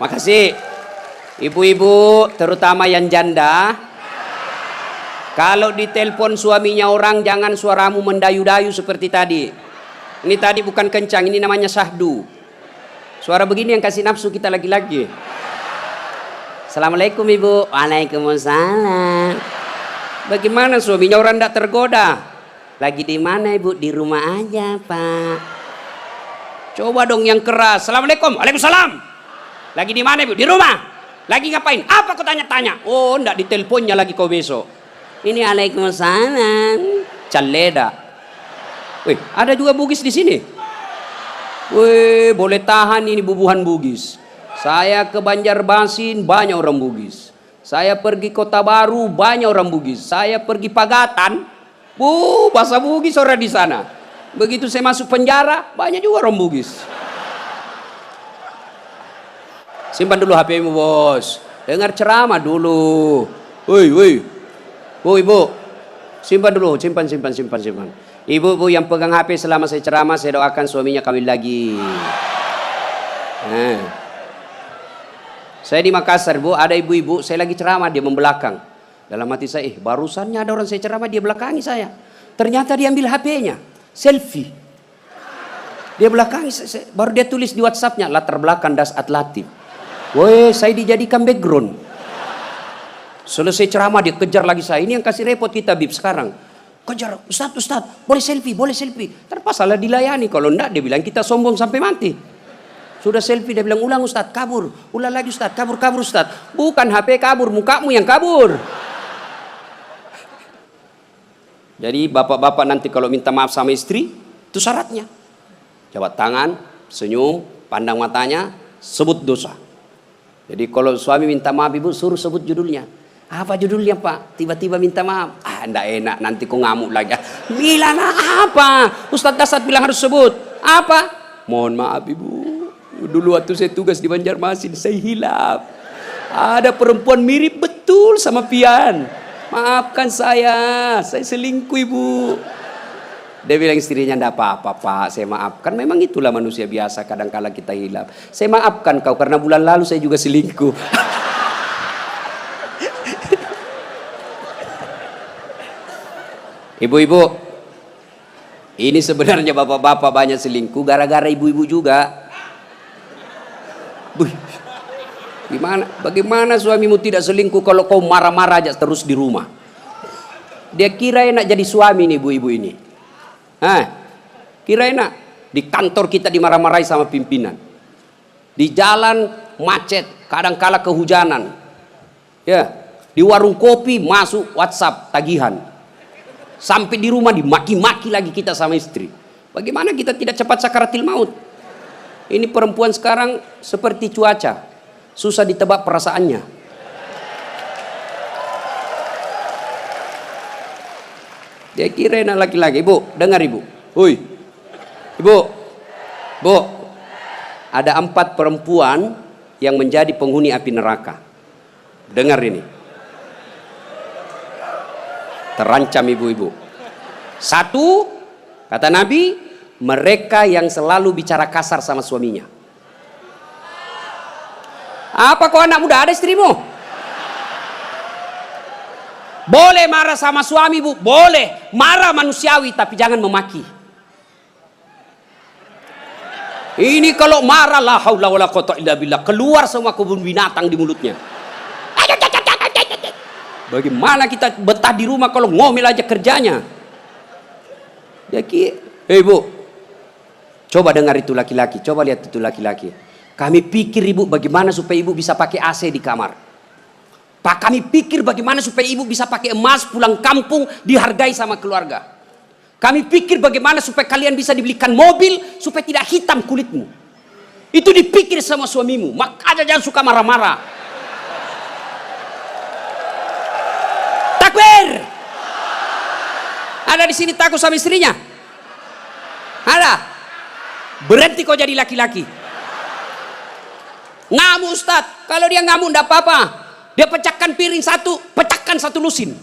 Makasih. Ibu-ibu, terutama yang janda, kalau ditelepon suaminya orang, jangan suaramu mendayu-dayu seperti tadi. Ini tadi bukan kencang, ini namanya syahdu. Suara begini yang kasih nafsu kita lagi-lagi. Assalamualaikum ibu. Waalaikumsalam. Bagaimana suaminya orang tidak tergoda? Lagi di mana ibu? Di rumah aja pak. Coba dong yang keras. Assalamualaikum. Waalaikumsalam. Lagi di mana ibu? Di rumah. Lagi ngapain? Apa kau tanya-tanya? Oh enggak, diteleponnya lagi kau besok. Ini waalaikumsalam. Caleda. Wih, ada juga Bugis di sini. Wih, boleh tahan ini bubuhan Bugis. Saya ke Banjarmasin banyak orang Bugis. Saya pergi Kota Baru banyak orang Bugis. Saya pergi Pagatan, bahasa Bugis orang di sana. Begitu saya masuk penjara banyak juga orang Bugis. Simpan dulu HP-mu bos. Dengar ceramah dulu. Woi, ibu, simpan dulu, simpan. Ibu yang pegang HP selama saya ceramah, saya doakan suaminya kawin lagi. Saya di Makassar bu, ada ibu-ibu, saya lagi ceramah, dia membelakang. Dalam hati saya, barusannya ada orang saya ceramah, dia belakangi saya. Ternyata dia ambil HP-nya, selfie. Dia belakangi, baru dia tulis di WhatsApp-nya, latar belakang das atlatif. Woi, saya dijadikan background. Selesai ceramah dia kejar lagi saya. Ini yang kasih repot kita Bib sekarang. Kejar, Ustaz, boleh selfie. Terpasalah dilayani. Kalau enggak dia bilang kita sombong sampai mati. Sudah selfie dia bilang ulang Ustaz, kabur. Ulang lagi Ustaz, kabur Ustaz. Bukan HP kabur, mukamu yang kabur. Jadi bapak-bapak nanti kalau minta maaf sama istri, itu syaratnya. Jabat tangan, senyum, pandang matanya, sebut dosa. Jadi kalau suami minta maaf ibu, suruh sebut judulnya. Apa judulnya pak? Tiba-tiba minta maaf. Enggak enak, nanti kau ngamuk lagi. Bilang apa? Ustadz Dasat bilang harus sebut. Apa? Mohon maaf ibu. Dulu waktu saya tugas di Banjarmasin, saya hilaf. Ada perempuan mirip betul sama Pian. Maafkan saya selingkuh ibu. Dia bilang istrinya, enggak apa-apa pak, saya maafkan. Memang itulah manusia biasa, kadang-kala kita hilaf. Saya maafkan kau karena bulan lalu saya juga selingkuh. Ibu-ibu, ini sebenarnya bapak-bapak banyak selingkuh gara-gara ibu-ibu juga. Bagaimana suamimu tidak selingkuh kalau kau marah-marah aja terus di rumah? Dia kira enak jadi suami nih ibu-ibu ini. Kira enak. Di kantor kita dimarah-marahi sama pimpinan. Di jalan macet, kadang-kala kehujanan. Ya, di warung kopi masuk WhatsApp tagihan. Sampai di rumah dimaki-maki lagi kita sama istri. Bagaimana kita tidak cepat sakaratil maut? Ini perempuan sekarang seperti cuaca. Susah ditebak perasaannya. Dia kira enak laki-laki. Ibu, dengar ibu. Hui. Ibu. Bu. Ada 4 perempuan yang menjadi penghuni api neraka. Dengar ini. Terancam ibu-ibu. 1, kata Nabi, mereka yang selalu bicara kasar sama suaminya. Apa kau anak muda, ada istrimu? Boleh marah sama suami bu, boleh marah manusiawi, tapi jangan memaki. Ini kalau marah la haula wala quwata illa billah, keluar semua kebun binatang di mulutnya. Bagaimana kita betah di rumah kalau ngomel aja kerjanya? Bu, coba dengar itu laki-laki, coba lihat itu laki-laki. Kami pikir ibu bagaimana supaya ibu bisa pakai AC di kamar. Pak, kami pikir bagaimana supaya ibu bisa pakai emas pulang kampung dihargai sama keluarga. Kami pikir bagaimana supaya kalian bisa dibelikan mobil supaya tidak hitam kulitmu. Itu dipikir sama suamimu, makanya jangan suka marah-marah. Takbir. Ada di sini takut sama istrinya? Ada? Berhenti kau jadi laki-laki. Ngamuk Ustaz. Kalau dia ngamuk enggak apa-apa. Dia pecahkan piring satu, pecahkan satu lusin.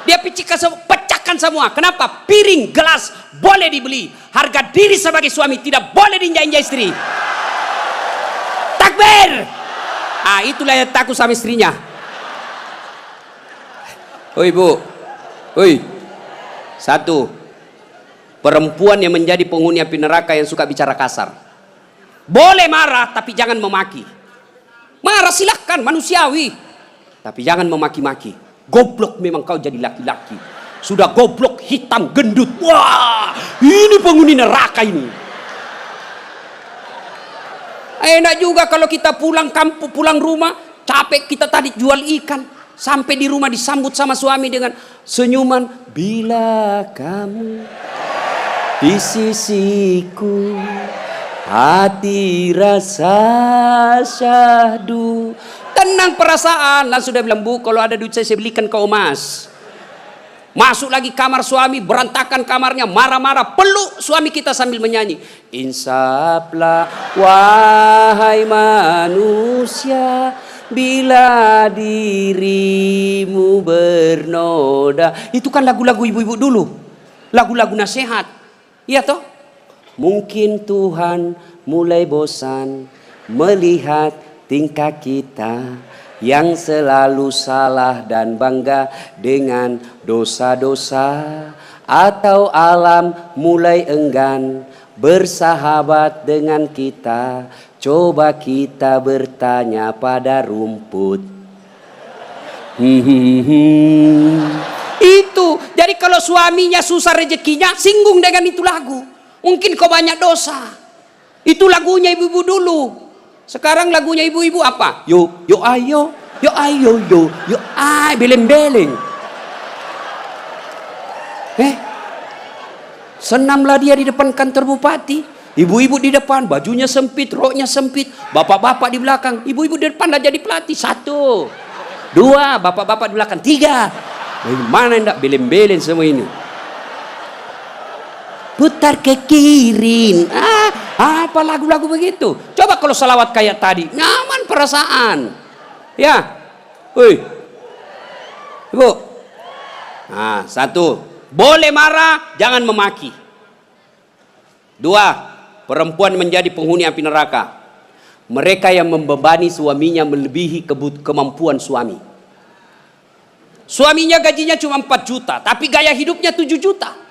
Dia pecahkan semua. Kenapa? Piring, gelas boleh dibeli. Harga diri sebagai suami tidak boleh diinjak-injak istri. Takbir. Ah, itulah yang takut sama istrinya. Oi bu, oi. Satu, perempuan yang menjadi penghuni api neraka yang suka bicara kasar. Boleh marah, tapi jangan memaki. Marah silahkan, manusiawi. Tapi jangan memaki-maki. Goblok memang kau jadi laki-laki. Sudah goblok, hitam, gendut. Wah, ini penghuni neraka ini. Enak juga kalau kita pulang kampung, pulang rumah, capek kita tadi jual ikan. Sampai di rumah disambut sama suami dengan senyuman. Bila kamu di sisiku, hati rasa syahdu. Tenang perasaan. Lah sudah bilang, bu kalau ada duit saya belikan kau emas. Masuk lagi kamar suami, berantakan kamarnya, marah-marah, peluk suami kita sambil menyanyi. Insaflah wahai manusia, bila dirimu bernoda. Itu kan lagu-lagu ibu-ibu dulu, lagu-lagu nasihat, iya toh? Mungkin Tuhan mulai bosan melihat tingkah kita yang selalu salah dan bangga dengan dosa-dosa, atau alam mulai enggan bersahabat dengan kita. Coba kita bertanya pada rumput. Itu jadi kalau suaminya susah rezekinya, singgung dengan itu lagu. Mungkin kau banyak dosa. Itu lagunya ibu-ibu dulu. Sekarang lagunya ibu-ibu apa? Yo ayo, yo ayo, yo ay, beleng-beleng. Senamlah dia di depan kantor bupati. Ibu-ibu di depan, bajunya sempit, roknya sempit. Bapak-bapak di belakang. Ibu-ibu di depan lah jadi pelatih. 1, 2, bapak-bapak di belakang. 3. Bagaimana enggak beleng-beleng semua ini? Putar ke kiri. Apa lagu-lagu begitu? Coba kalau salawat kayak tadi, nyaman perasaan. Ya, woi, ibu. Nah, 1, boleh marah, jangan memaki. 2, perempuan menjadi penghuni api neraka. Mereka yang membebani suaminya melebihi kemampuan suami. Suaminya gajinya cuma 4 juta, tapi gaya hidupnya 7 juta.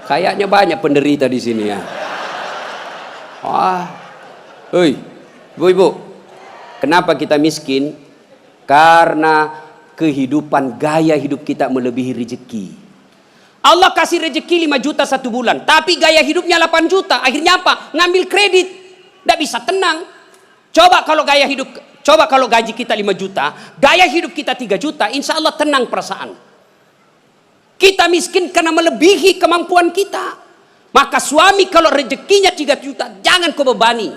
Kayaknya banyak penderita di sini ya. Hei, ibu-ibu, kenapa kita miskin? Karena kehidupan, gaya hidup kita melebihi rezeki. Allah kasih rezeki 5 juta 1 bulan, tapi gaya hidupnya 8 juta. Akhirnya apa? Ngambil kredit, tidak bisa tenang. Coba kalau gaji kita 5 juta, gaya hidup kita 3 juta, insya Allah tenang perasaan. Kita miskin karena melebihi kemampuan kita. Maka suami kalau rezekinya 3 juta, jangan kau bebani.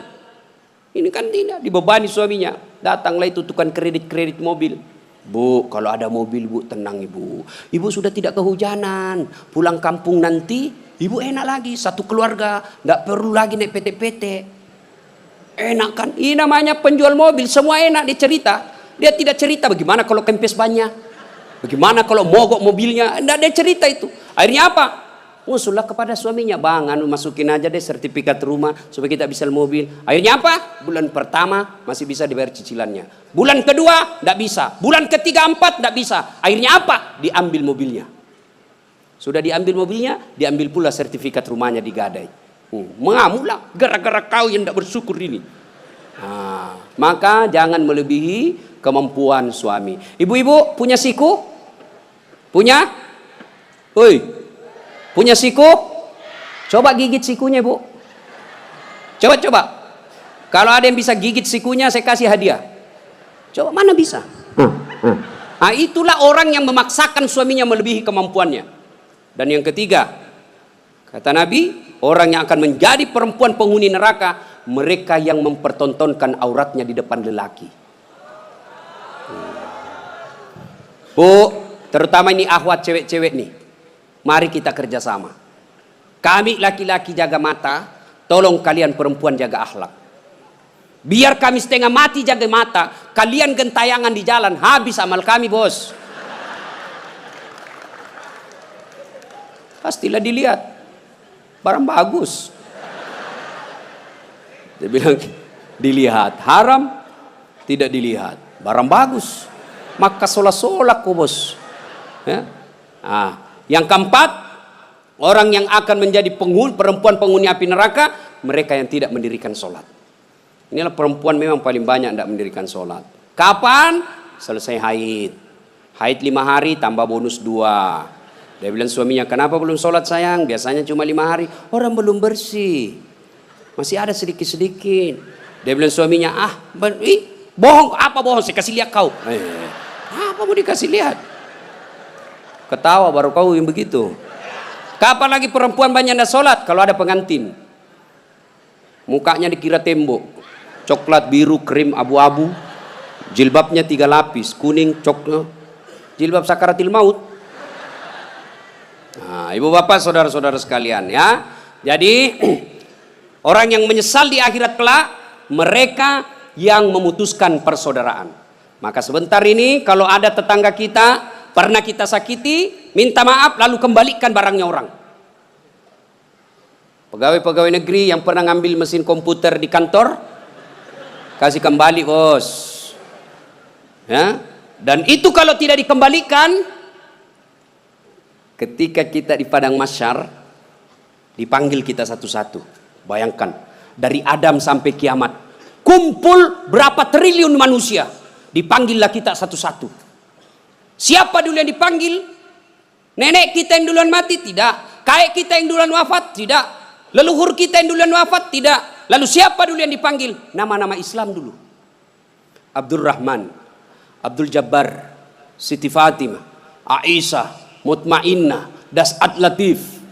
Ini kan tidak dibebani suaminya. Datanglah itu tukang kredit mobil. Bu, kalau ada mobil bu, tenang ibu. Ibu sudah tidak kehujanan. Pulang kampung nanti, ibu enak lagi. Satu keluarga, nggak perlu lagi naik PT-PT. Enak kan? Ini namanya penjual mobil, semua enak dia cerita. Dia tidak cerita bagaimana kalau kempes banyak. Bagaimana kalau mogok mobilnya? Tidak ada cerita itu. Akhirnya apa? Usullah kepada suaminya, bang, masukin aja deh sertifikat rumah supaya kita bisa mobil. Akhirnya apa? Bulan pertama masih bisa dibayar cicilannya. Bulan kedua tidak bisa. Bulan ketiga, 4 tidak bisa. Akhirnya apa? Diambil mobilnya. Sudah diambil mobilnya, diambil pula sertifikat rumahnya digadai. Mengamulah gara-gara kau yang tidak bersyukur ini. Maka jangan melebihi kemampuan suami. Ibu-ibu punya siku? Punya? Woi, punya siku? Coba gigit sikunya bu. Coba. Kalau ada yang bisa gigit sikunya, saya kasih hadiah. Coba, mana bisa? Itulah orang yang memaksakan suaminya melebihi kemampuannya. Dan yang ketiga, kata Nabi, orang yang akan menjadi perempuan penghuni neraka, mereka yang mempertontonkan auratnya di depan lelaki. Bu, terutama ini akhwat cewek-cewek nih. Mari kita kerjasama. Kami laki-laki jaga mata, tolong kalian perempuan jaga akhlak. Biar kami setengah mati jaga mata, kalian gentayangan di jalan, habis amal kami bos. Pastilah dilihat, barang bagus. Dia bilang, dilihat. Haram tidak dilihat. Barang bagus, maka solak-solak kok bos. Ya? Yang keempat, orang yang akan menjadi perempuan penghuni api neraka, mereka yang tidak mendirikan sholat. Inilah perempuan memang paling banyak tidak mendirikan sholat. Kapan? Selesai haid. Haid 5 hari tambah bonus 2. Dia bilang suaminya, kenapa belum sholat sayang? Biasanya cuma 5 hari. Orang belum bersih, masih ada sedikit-sedikit. Dia bilang suaminya, bohong. Apa bohong? Saya kasih lihat kau. Apa mau dikasih lihat? Ketawa baru kau yang begitu. Kapan lagi perempuan banyak tidak sholat? Kalau ada pengantin, mukanya dikira tembok, coklat, biru, krim, abu-abu, jilbabnya 3 lapis, kuning, coklat, jilbab sakaratil maut. Ibu bapak saudara-saudara sekalian ya. Jadi orang yang menyesal di akhirat kelak, mereka yang memutuskan persaudaraan. Maka sebentar ini kalau ada tetangga kita pernah kita sakiti, minta maaf lalu kembalikan barangnya orang. Pegawai-pegawai negeri yang pernah ngambil mesin komputer di kantor, kasih kembali bos. Ya. Dan itu kalau tidak dikembalikan, ketika kita di padang mahsyar, dipanggil kita satu-satu. Bayangkan, dari Adam sampai kiamat, kumpul berapa triliun manusia, dipanggillah kita satu-satu. Siapa dulu yang dipanggil? Nenek kita yang duluan mati? Tidak. Kakek kita yang duluan wafat? Tidak. Leluhur kita yang duluan wafat? Tidak. Lalu siapa dulu yang dipanggil? Nama-nama Islam dulu. Abdul Rahman, Abdul Jabbar, Siti Fatimah, Aisyah, Mutmainnah, Das'at Latif.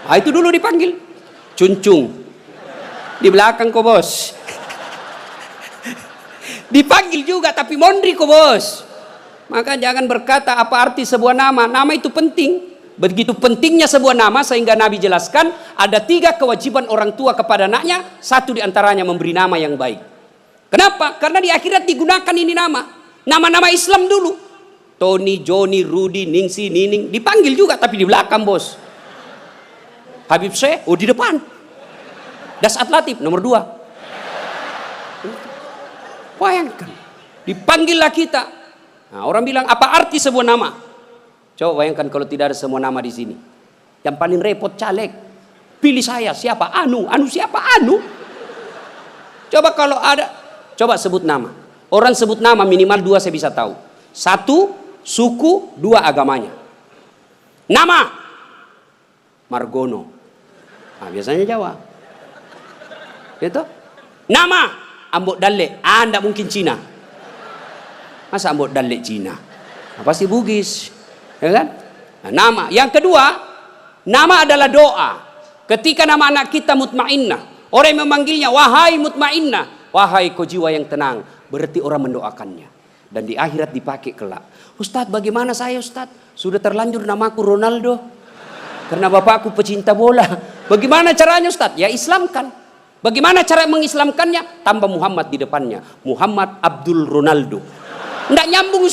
Itu dulu dipanggil. Cuncung di belakang kok bos. Dipanggil juga tapi mondri kok bos. Maka jangan berkata apa arti sebuah nama. Nama itu penting. Begitu pentingnya sebuah nama sehingga Nabi jelaskan ada 3 kewajiban orang tua kepada anaknya. 1 diantaranya memberi nama yang baik. Kenapa? Karena di akhirat digunakan ini nama. Nama-nama Islam dulu. Tony, Joni, Rudy, Ningsi, Nining. Dipanggil juga tapi di belakang bos. Habib Syekh, di depan. Das'at Latif nomor 2. Bayangkan. Dipanggillah kita. Nah, orang bilang apa arti sebuah nama? Coba bayangkan kalau tidak ada semua nama di sini. Yang paling repot caleg. Pilih saya siapa? Anu siapa? Anu. Coba kalau ada, coba sebut nama. Orang sebut nama minimal 2 saya bisa tahu. 1 suku, 2 agamanya. Nama Margono. Biasanya Jawa. Gitu? Nama Ambok Dalle. Tidak mungkin Cina. Masa Ambok Dalle Cina? Pasti Bugis. Ya kan? Nah, nama. Yang kedua, nama adalah doa. Ketika nama anak kita Mutmainnah, orang yang memanggilnya, wahai Mutmainnah, wahai kau jiwa yang tenang, berarti orang mendoakannya. Dan di akhirat dipakai kelak. Ustadz, bagaimana saya Ustadz? Sudah terlanjur namaku Ronaldo. Karena bapakku pecinta bola. Bagaimana caranya Ustadz? Ya Islamkan. Bagaimana cara mengislamkannya? Tambah Muhammad di depannya. Muhammad Abdul Ronaldo. Nggak nyambung.